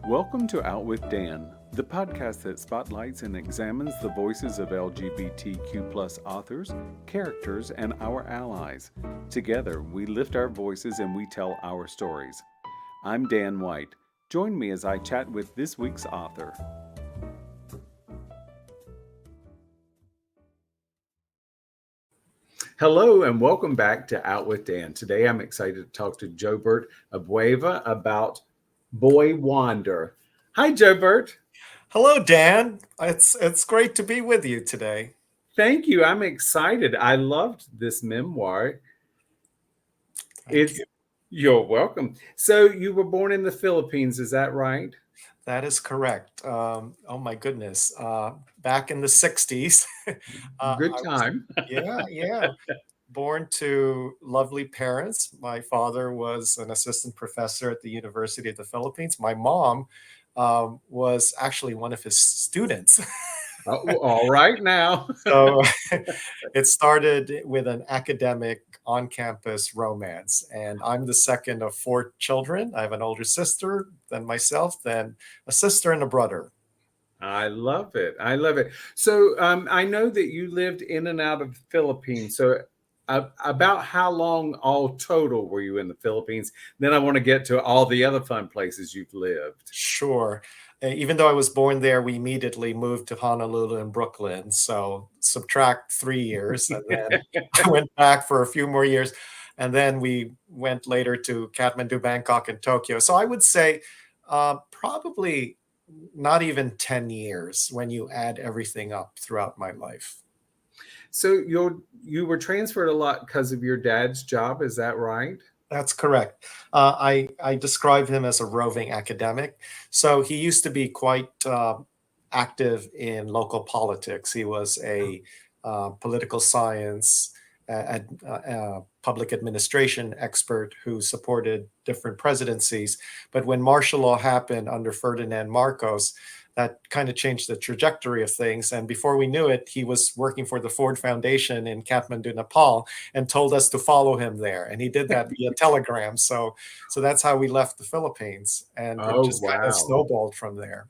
Welcome to Out with Dan, the podcast that spotlights and examines the voices of LGBTQ+ authors, characters, and our allies. Together, we lift our voices and we tell our stories. I'm Dan White. Join me as I chat with this week's author. Hello and welcome back to Out with Dan. Today I'm excited to talk to Jobert Abueva about Boy Wander. Hi, Jobert. Hello, Dan. It's great to be with you today. Thank you. I'm excited. I loved this memoir. Thank you. You're welcome. So you were born in the Philippines, is that right? That is correct. Oh my goodness. Back in the 60s. Good time. Yeah. Born to lovely parents. My father was an assistant professor at the University of the Philippines. My mom was actually one of his students. Oh, all right now. So it started with an academic on-campus romance, and I'm the second of four children. I have an older sister than myself, then a sister and a brother. I love it. I love it. So I know that you lived in and out of the Philippines. So about how long all total were you in the Philippines? Then I want to get to all the other fun places you've lived. Sure. Even though I was born there, we immediately moved to Honolulu and Brooklyn. So subtract 3 years, and then I went back for a few more years. And then we went later to Kathmandu, Bangkok, and Tokyo. So I would say probably not even 10 years when you add everything up throughout my life. So you were transferred a lot because of your dad's job, is that right? That's correct. I describe him as a roving academic. So he used to be quite active in local politics. He was a political science, public administration expert who supported different presidencies. But when martial law happened under Ferdinand Marcos, that kind of changed the trajectory of things. And before we knew it, he was working for the Ford Foundation in Kathmandu, Nepal, and told us to follow him there. And he did that via telegram. So that's how we left the Philippines. And it just kind of snowballed from there.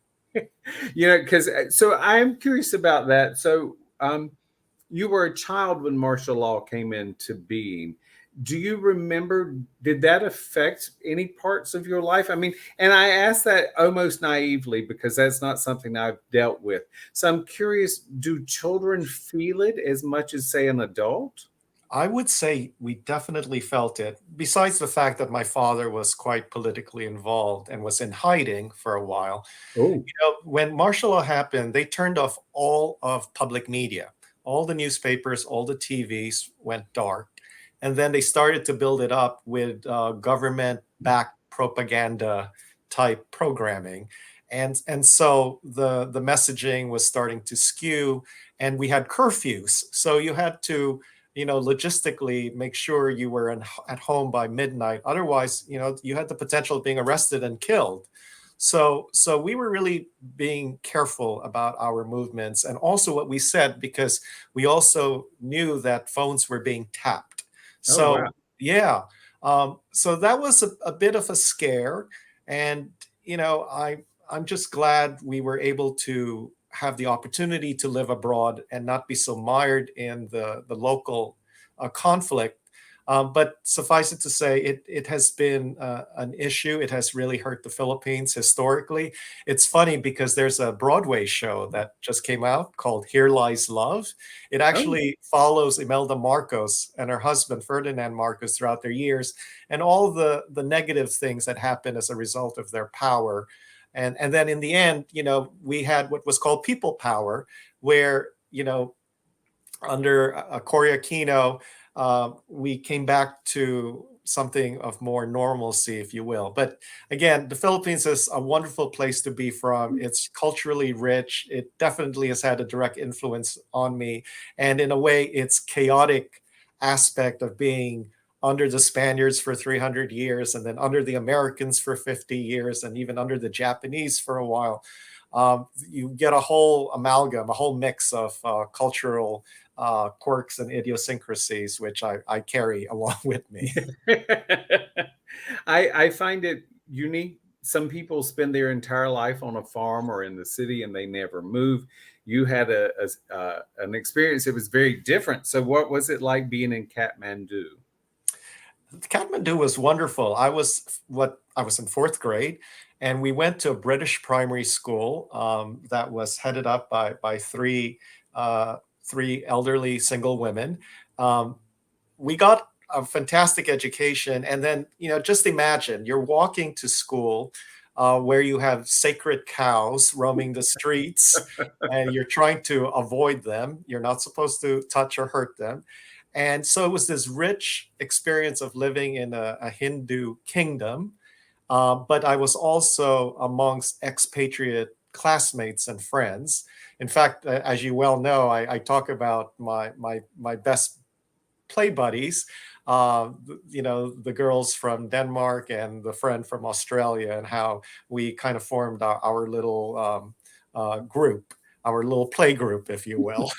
Because so I'm curious about that. So you were a child when martial law came into being. Do you remember, did that affect any parts of your life? I mean, and I ask that almost naively because that's not something I've dealt with. So I'm curious, do children feel it as much as, say, an adult? I would say we definitely felt it, besides the fact that my father was quite politically involved and was in hiding for a while. Oh, When martial law happened, they turned off all of public media. All the newspapers, all the TVs went dark. And then they started to build it up with government-backed propaganda type programming. And so the messaging was starting to skew, and we had curfews. So you had to, logistically make sure you were at home by midnight. Otherwise, you had the potential of being arrested and killed. So we were really being careful about our movements and also what we said, because we also knew that phones were being tapped. So, wow. Yeah. So that was a bit of a scare. And, I'm just glad we were able to have the opportunity to live abroad and not be so mired in the local conflict. But suffice it to say, it has been an issue. It has really hurt the Philippines historically. It's funny because there's a Broadway show that just came out called Here Lies Love. It actually follows Imelda Marcos and her husband, Ferdinand Marcos, throughout their years and all the negative things that happened as a result of their power. And then in the end, we had what was called people power, where, under Cory Aquino, we came back to something of more normalcy, if you will. But again, the Philippines is a wonderful place to be from. It's culturally rich. It definitely has had a direct influence on me. And in a way, its chaotic aspect of being under the Spaniards for 300 years and then under the Americans for 50 years and even under the Japanese for a while, you get a whole amalgam, a whole mix of cultural quirks and idiosyncrasies, which I carry along with me. I find it unique some people spend their entire life on a farm or in the city and they never move. You had an experience that was very different. So what was it like being in Kathmandu? Kathmandu was wonderful. I was in fourth grade, and we went to a British primary school that was headed up by three elderly single women. Um, we got a fantastic education, and then just imagine you're walking to school where you have sacred cows roaming the streets, and you're trying to avoid them. You're not supposed to touch or hurt them. And so it was this rich experience of living in a Hindu kingdom, but I was also amongst expatriate classmates and friends. In fact, as you well know, I talk about my best play buddies, the girls from Denmark and the friend from Australia, and how we kind of formed our little group, our little play group, if you will.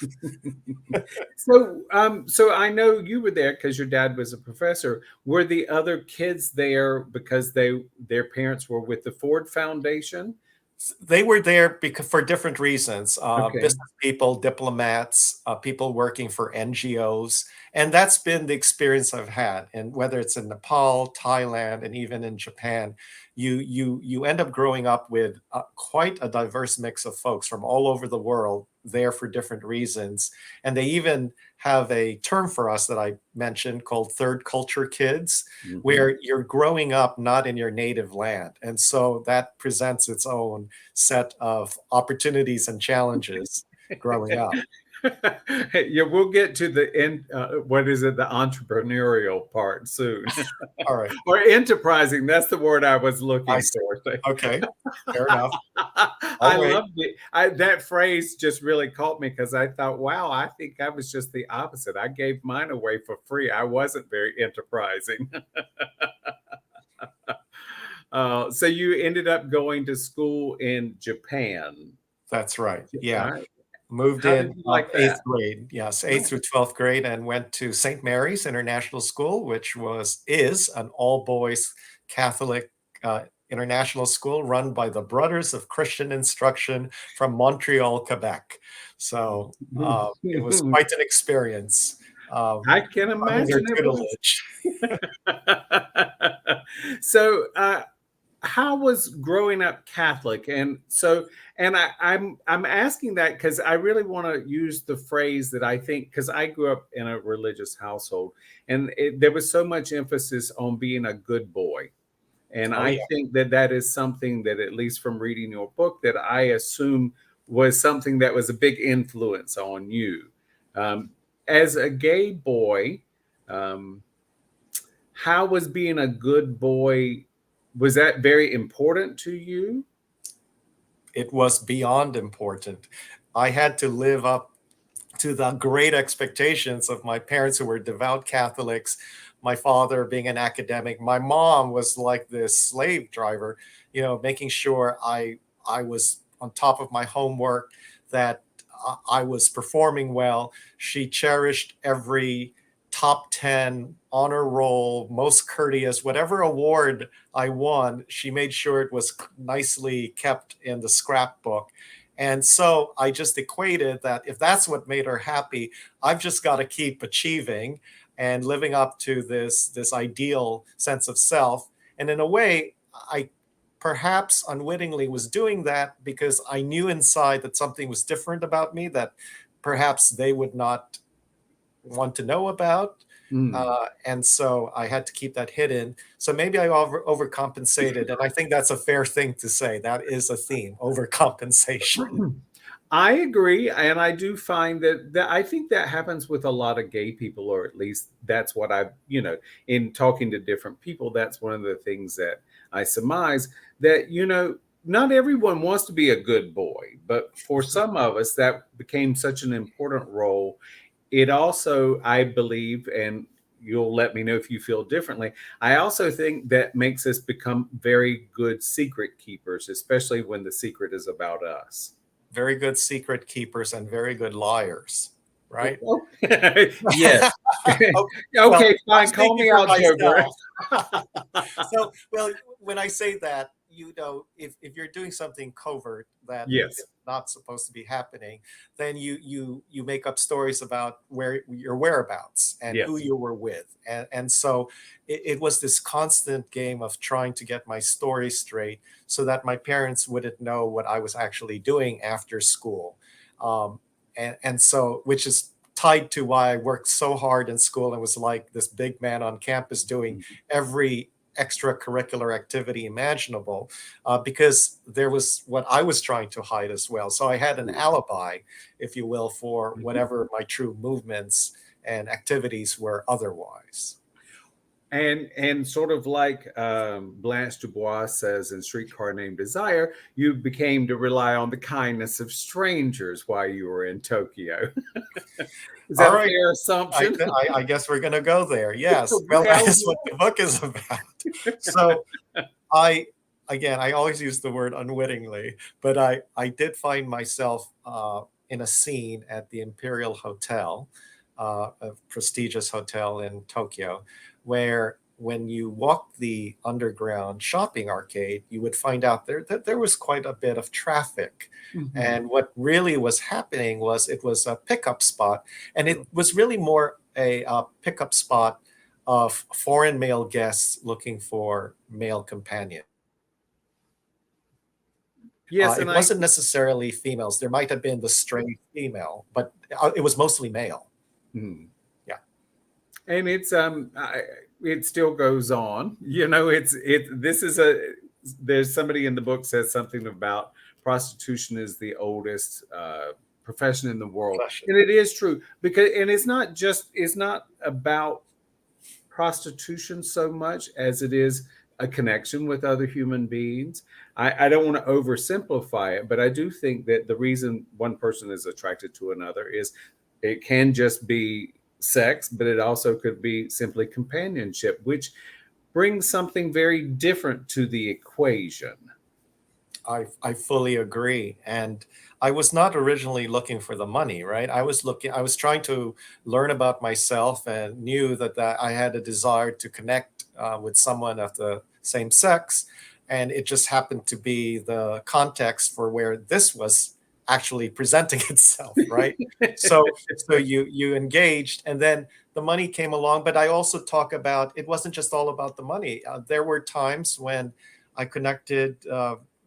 So I know you were there because your dad was a professor. Were the other kids there because their parents were with the Ford Foundation? They were there because for different reasons. Okay. Business people, diplomats, people working for NGOs, and that's been the experience I've had. And whether it's in Nepal, Thailand, and even in Japan, you end up growing up with quite a diverse mix of folks from all over the world there for different reasons. And they even have a term for us that I mentioned called third culture kids, where you're growing up not in your native land. And so that presents its own set of opportunities and challenges growing up. Yeah, we'll get to the end. What is it? The entrepreneurial part soon, All right. or enterprising. That's the word I was I looking see. for. Okay. Fair enough. I I'll wait. loved it. That phrase just really caught me because I thought, wow, I think I was just the opposite. I gave mine away for free. I wasn't very enterprising. So you ended up going to school in Japan. That's right. All Yeah. right. Moved How did in you like eighth that? grade. Yes, eighth through 12th grade, and went to St. Mary's International School, which is an all boys Catholic international school run by the Brothers of Christian Instruction from Montreal, Quebec. So it was quite an experience I can under their imagine it was. tutelage. So, how was growing up Catholic? And so, and I'm asking that because I really want to use the phrase that I think, because I grew up in a religious household, and there was so much emphasis on being a good boy. And Oh I yeah. think that that is something that, at least from reading your book, that I assume was something that was a big influence on you. Um, as a gay boy, um, how was being a good boy? Was that very important to you? It was beyond important. I had to live up to the great expectations of my parents, who were devout Catholics, my father being an academic. My mom was like this slave driver, making sure I was on top of my homework, that I was performing well. She cherished every top 10 honor roll, most courteous, whatever award I won, she made sure it was nicely kept in the scrapbook. And so I just equated that if that's what made her happy, I've just got to keep achieving and living up to this ideal sense of self. And in a way, I perhaps unwittingly was doing that because I knew inside that something was different about me that perhaps they would not want to know about. Mm. And so I had to keep that hidden. So maybe I overcompensated. And I think that's a fair thing to say. That is a theme, overcompensation. I agree, and I do find that I think that happens with a lot of gay people, or at least that's what in talking to different people, that's one of the things that I surmise, that not everyone wants to be a good boy, but for some of us that became such an important role. It also, I believe, and you'll let me know if you feel differently, I also think that makes us become very good secret keepers, especially when the secret is about us. Very good secret keepers and very good liars, right? Oh, yes. Okay, well, Okay, I'm fine. Call speaking me for out, Jobert. myself. So, well, when I say that, if you're doing something covert that Yes. is not supposed to be happening, then you make up stories about where your whereabouts and who Yes. you were with, and so it was this constant game of trying to get my story straight so that my parents wouldn't know what I was actually doing after school. um, and so, which is tied to why I worked so hard in school and was like this big man on campus doing Mhm. every extracurricular activity imaginable, because there was what I was trying to hide as well. So I had an Yes. alibi, if you will, for Mhm. whatever my true movements and activities were otherwise. And sort of like Blanche Dubois says in Streetcar Named Desire, you became to rely on the kindness of strangers while you were in Tokyo. Is All that a right. fair I, assumption? I guess we're going to go there. Yes. Well, that Well, is what the book is about. So I, again, I always use the word unwittingly, but I did find myself in a scene at the Imperial Hotel, a prestigious hotel in Tokyo, where when you walked the underground shopping arcade, you would find out that there was quite a bit of traffic. mhm. And what really was happening was it was a pickup spot, and it Sure. was really more a pickup spot of foreign male guests looking for male companion. Yes, and It I wasn't necessarily females. There might have been the stray female, but it was mostly male. mhm. Yeah. And it still goes on. This is a there's somebody in the book says something about prostitution is the oldest profession in the world, Question. and it is true because and it's not about prostitution so much as it is a connection with other human beings. I don't want to oversimplify it, but I do think that the reason one person is attracted to another is it can just be sex, but it also could be simply companionship, which brings something very different to the equation. I fully agree. And I was not originally looking for the money, right? I was trying to learn about myself and knew that I had a desire to connect with someone of the same sex. And it just happened to be the context for where this was actually presenting itself, right? So you engaged, and then the money came along. But I also talk about it wasn't just all about the money. There were times when I connected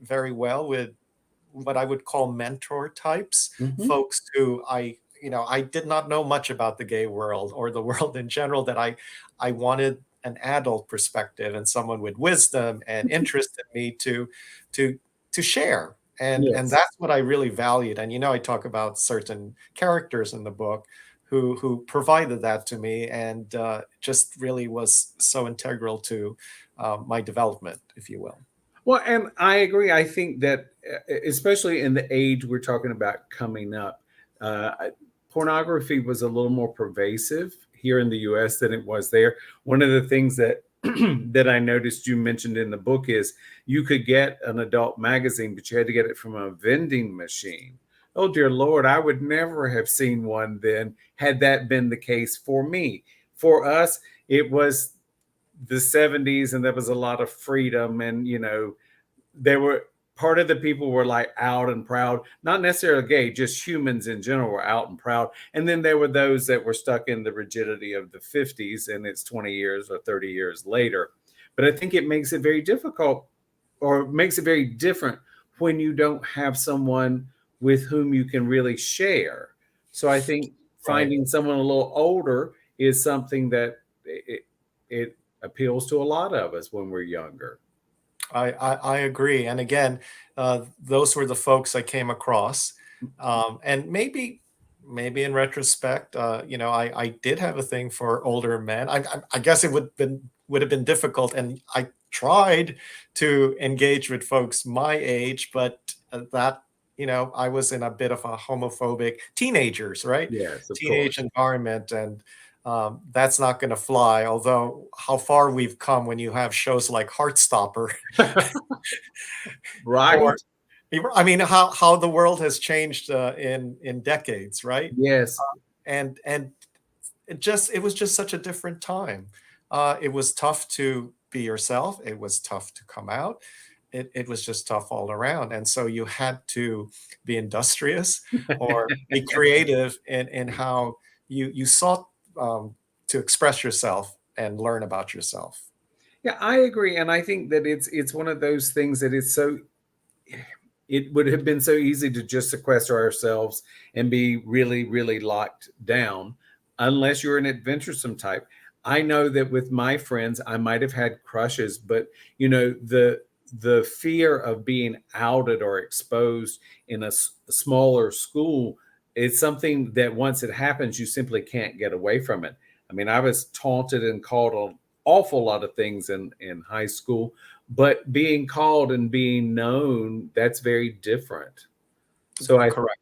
very well with what I would call mentor types, Mhm. folks who I did not know much about the gay world or the world in general, that I wanted an adult perspective and someone with wisdom and interest in me to to share. And Yes. that's what I really valued. And I talk about certain characters in the book who provided that to me, and just really was so integral to my development, if you will. Well, and I agree. I think that, especially in the age we're talking about coming up, pornography was a little more pervasive here in the U.S. than it was there. One of the things that that I noticed you mentioned in the book is you could get an adult magazine, but you had to get it from a vending machine. Oh dear Lord, I would never have seen one then had that been the case for me. For us, it was the 70s and there was a lot of freedom and there were part of the people were like out and proud, not necessarily gay, just humans in general were out and proud. And then there were those that were stuck in the rigidity of the 50s and it's 20 years or 30 years later. But I think it makes it very difficult or makes it very different when you don't have someone with whom you can really share. So I think Right. finding someone a little older is something that it appeals to a lot of us when we're younger. I agree. And again, those were the folks I came across. And maybe in retrospect, I did have a thing for older men. I guess it would have been difficult, and I tried to engage with folks my age, but that I was in a bit of a homophobic teenagers, right? Yes, of Teenage course. environment, and that's not going to fly. Although how far we've come when you have shows like Heartstopper, or Right? I mean, how the world has changed in decades, right? Yes. And it was just such a different time. It was tough to be yourself. It was tough to come out, it was just tough all around. And so you had to be industrious or be creative in how you sought to express yourself and learn about yourself. Yeah, I agree, and I think that it's one of those things that it's so it would have been so easy to just sequester ourselves and be really, really locked down unless you're an adventuresome type. I know that with my friends, I might have had crushes, but the fear of being outed or exposed in a smaller school is something that once it happens, you simply can't get away from it. I mean, I was taunted and called an awful lot of things in high school, but being called and being known, that's very different. So Correct.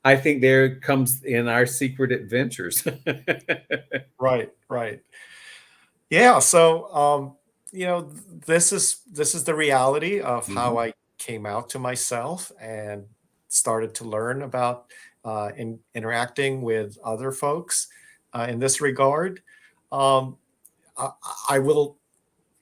I think there comes in our secret adventures. Right, right. Yeah, so this is the reality of how Mhm. I came out to myself and started to learn about interacting with other folks in this regard. Um, I, I will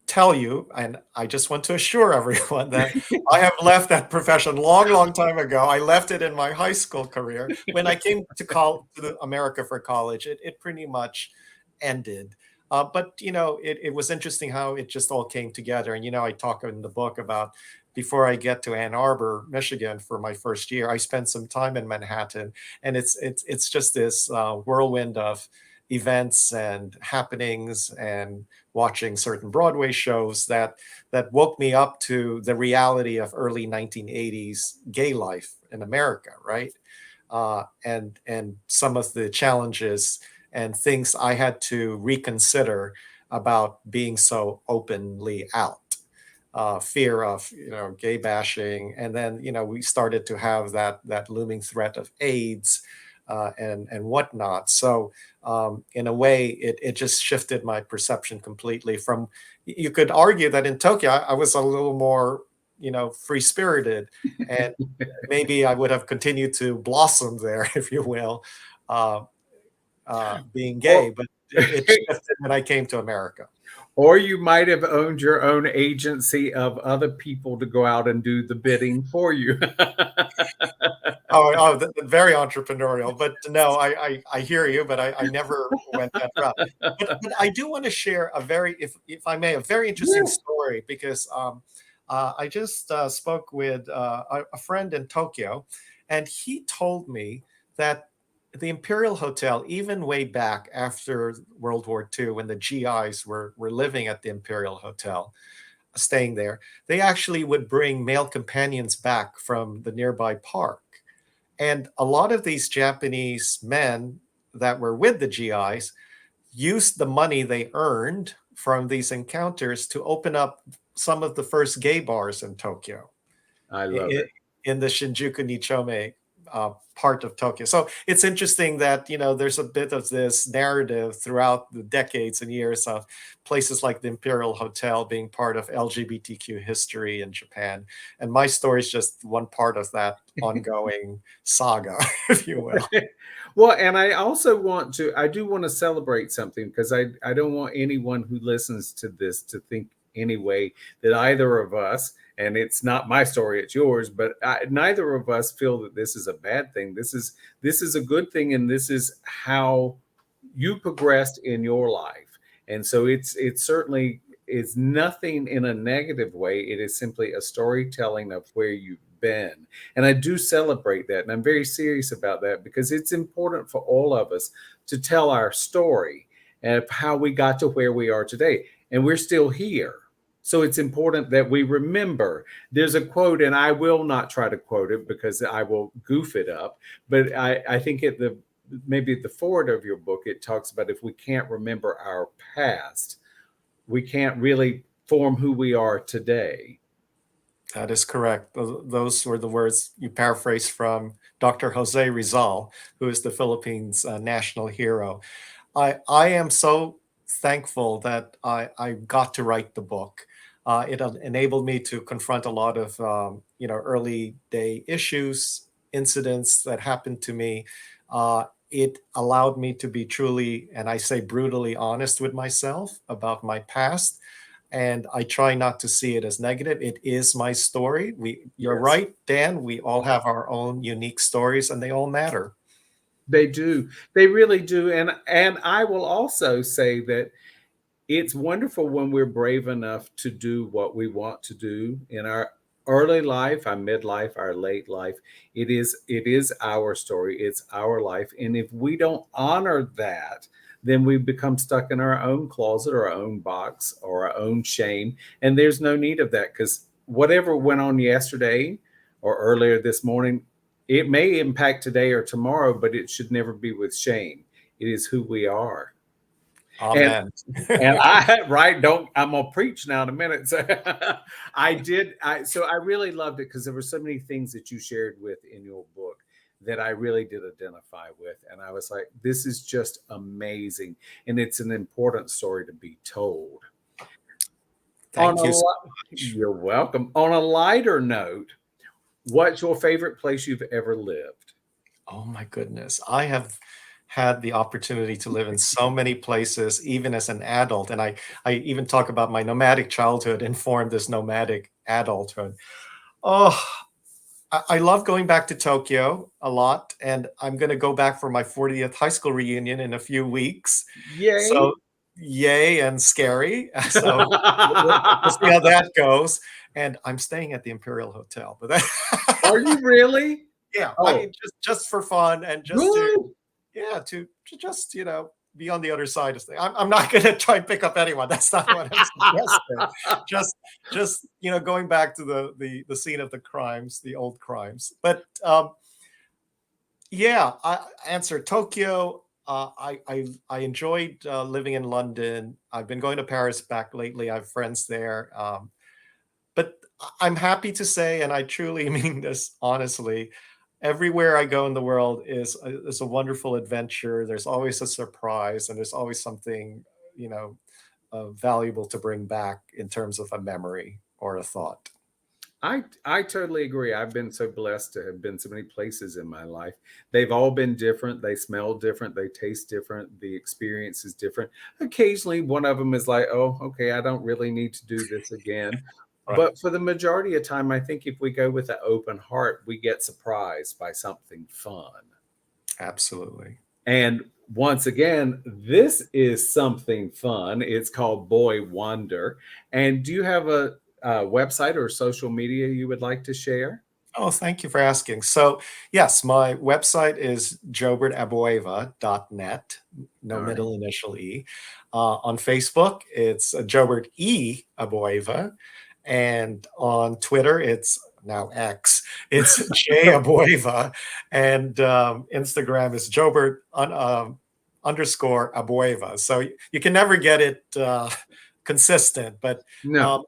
tell you, and I just want to assure everyone that I have left that profession long, long time ago. I left it in my high school career. When I came to America for college, it pretty much ended. But it was interesting how it just all came together. And I talk in the book about before I get to Ann Arbor, Michigan, for my first year, I spent some time in Manhattan, and it's just this whirlwind of events and happenings and watching certain Broadway shows that woke me up to the reality of early 1980s gay life in America, right? And some of the challenges and things I had to reconsider about being so openly out. Fear of gay bashing, and then we started to have that looming threat of AIDS and whatnot. So in a way, it just shifted my perception completely. From you could argue that in Tokyo, I was a little more free spirited, and maybe I would have continued to blossom there, if you will, uh, being gay. or But it shifted when I came to America. or you might have owned your own agency of other people to go out and do the bidding for you. Very entrepreneurial. But no, I hear you, but I never went that route. But I do want to share if I may, a very interesting Yeah. story because I just spoke with a friend in Tokyo, and he told me that the Imperial Hotel, even way back after World War II, when the GIs were living at the Imperial Hotel, staying there, they actually would bring male companions back from the nearby park. And a lot of these Japanese men that were with the GIs used the money they earned from these encounters to open up some of the first gay bars in Tokyo, I love in, it. in the Shinjuku Nichome part of Tokyo. So it's interesting that there's a bit of this narrative throughout the decades and years of places like the Imperial Hotel being part of LGBTQ history in Japan, and my story is just one part of that ongoing saga, if you will. Well, and I do want to celebrate something because I don't want anyone who listens to this to think anyway that either of us, and it's not my story, it's yours, but neither of us feel that this is a bad thing. This is a good thing, and this is how you progressed in your life. And so it's certainly it's nothing in a negative way. It is simply a storytelling of where you've been. And I do celebrate that. And I'm very serious about that because it's important for all of us to tell our story of how we got to where we are today. And we're still here. So it's important that we remember. There's a quote, and I will not try to quote it because I will goof it up. But I think at the maybe at the forward of your book, it talks about if we can't remember our past, we can't really form who we are today. That is correct. Those were the words you paraphrased from Dr. Jose Rizal, who is the Philippines' national hero. I am so thankful that I got to write the book. It enabled me to confront a lot of early day issues, incidents that happened to me. It allowed me to be truly, and I say brutally honest with myself about my past, and I try not to see it as negative. It is my story. You're Yes. right, Dan. We all have our own unique stories, and they all matter. They do. They really do. And I will also say that it's wonderful when we're brave enough to do what we want to do in our early life, our midlife, our late life. It is our story, it's our life. And if we don't honor that, then we become stuck in our own closet or our own box or our own shame. And there's no need of that, because whatever went on yesterday or earlier this morning, it may impact today or tomorrow, but it should never be with shame. It is who we are. And Amen. and I right don't I'm gonna preach now in a minute. So I really loved it because there were so many things that you shared with in your book that I really did identify with. And I was like, this is just amazing. And it's an important story to be told. On Thank a you so li- much. You're welcome. On a lighter note, what's your favorite place you've ever lived? Oh my goodness. I have had the opportunity to live in so many places, even as an adult. And I even talk about my nomadic childhood informed this nomadic adulthood. Oh, I love going back to Tokyo a lot. And I'm going to go back for my 40th high school reunion in a few weeks. Yay. So, yay and scary. So, we'll see how that goes. And I'm staying at the Imperial Hotel. But Are you really? yeah, I Oh, mean, just for fun and just to good. yeah, to just, be on the other side of things. I'm not gonna try and pick up anyone. That's not what I'm suggesting. Just going back to the scene of the crimes, the old crimes. But yeah, I answer Tokyo. I enjoyed living in London. I've been going to Paris back lately. I have friends there. But I'm happy to say, and I truly mean this honestly, everywhere I go in the world is a wonderful adventure. There's always a surprise, and there's always something, you know, valuable to bring back in terms of a memory or a thought. I totally agree. I've been so blessed to have been so many places in my life. They've all been different. They smell different. They taste different. The experience is different. Occasionally, one of them is like, oh, okay, I don't really need to do this again. Right. But for the majority of time, I think if we go with an open heart, we get surprised by something fun. Absolutely. And once again, this is something fun. It's called Boy Wonder. And do you have a website or social media you would like to share? Oh, thank you for asking. So, yes, my website is jobertabueva.net, no All right. middle initial E. On Facebook, it's Jobert E. Abueva. And on Twitter, it's now X, it's J. Abueva. And Instagram is Jobert underscore Abueva. So you can never get it consistent, but No, um,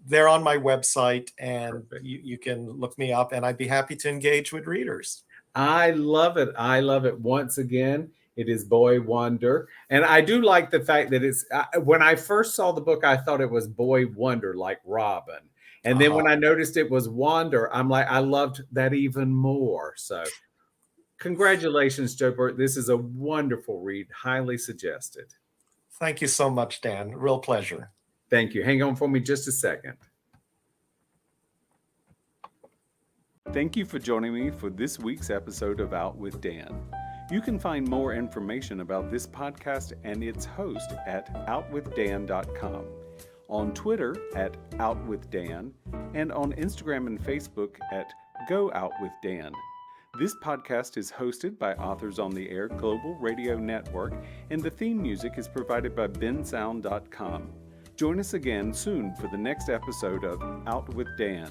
they're on my website, and perfect. you can look me up, and I'd be happy to engage with readers. I love it. I love it. Once again, it is Boy Wonder. And I do like the fact that when I first saw the book, I thought it was Boy Wonder, like Robin. And then Uh-huh. when I noticed it was Wander, I'm like, I loved that even more. So, congratulations, Joe Burt. This is a wonderful read, highly suggested. Thank you so much, Dan. Real pleasure. Thank you. Hang on for me just a second. Thank you for joining me for this week's episode of Out with Dan. You can find more information about this podcast and its host at outwithdan.com, on Twitter at OutWithDan, and on Instagram and Facebook at Go Out with Dan. This podcast is hosted by Authors on the Air Global Radio Network, and the theme music is provided by bensound.com. Join us again soon for the next episode of Out with Dan.